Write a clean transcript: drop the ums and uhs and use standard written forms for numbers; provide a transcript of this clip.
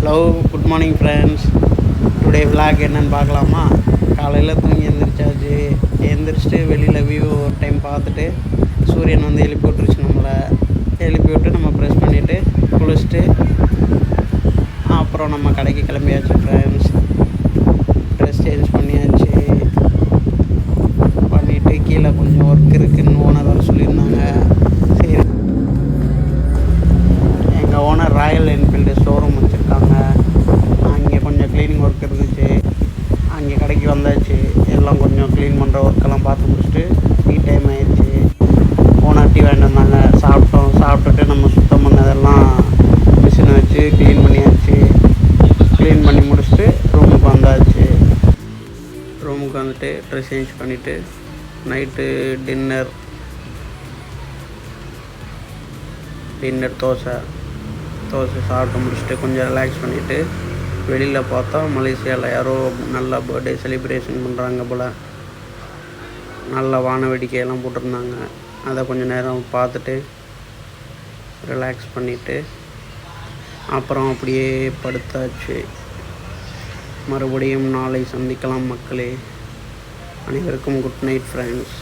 Hello, good morning friends. Today vlog என்னென்னு பார்க்கலாமா? காலையில் தூங்கி எழுந்திரிச்சாச்சு. எழுந்திரிச்சிட்டு வெளியில் வியூ ஒரு டைம் பார்த்துட்டு சூரியன் வந்து எழுப்பி விட்டுருச்சு. நம்மளை எழுப்பி விட்டு நம்ம ப்ரெஷ் பண்ணிவிட்டு குளிச்சுட்டு அப்புறம் நம்ம கடைக்கு கிளம்பியாச்சு ஃப்ரெண்ட்ஸ். ட்ரெஸ் சேஞ்ச் பண்ணியாச்சு. பண்ணிவிட்டு கீழே கொஞ்சம் ஒர்க் இருக்குதுன்னு ஓனர் வர சொல்லியிருந்தாங்க. சரி, எங்கள் ஓனர் ராயல் என்ஃபீல்டு ஷோரூம் வச்சுருக்காங்க. அங்கே கொஞ்சம் க்ளீனிங் ஒர்க் இருந்துச்சு. அங்கே கடைக்கு வந்தாச்சு. எல்லாம் கொஞ்சம் க்ளீன் பண்ணுற ஒர்க்கெல்லாம் பார்த்து முடிச்சுட்டு டீ டைம் ஆயிடுச்சு. ஓனர் டீ வாங்கிட்டு வந்தாங்க. சாப்பிட்டுட்டு நம்ம சுத்தம் பண்ணதெல்லாம் மிஷினை வச்சு க்ளீன் பண்ணியாச்சு. க்ளீன் பண்ணி முடிச்சுட்டு ரூமுக்கு வந்தாச்சு. ரூமுக்கு வந்துட்டு ட்ரெஸ் சேஞ்ச் பண்ணிவிட்டு நைட்டு டின்னர் தோசை சாப்பிட்டு முடிச்சுட்டு கொஞ்சம் ரிலாக்ஸ் பண்ணிவிட்டு வெளியில் பார்த்தா மலேசியாவில் யாரோ நல்லா பர்த்டே செலிப்ரேஷன் பண்ணுறாங்க போல். நல்லா வான வேடிக்கையெல்லாம் போட்டிருந்தாங்க. அதை கொஞ்சம் நேரம் பார்த்துட்டு ரிலாக்ஸ் பண்ணிவிட்டு அப்புறம் அப்படியே படுத்தாச்சு. மறுபடியும் நாளை சந்திக்கலாம் மக்களே. அனைவருக்கும் குட் நைட் ஃப்ரெண்ட்ஸ்.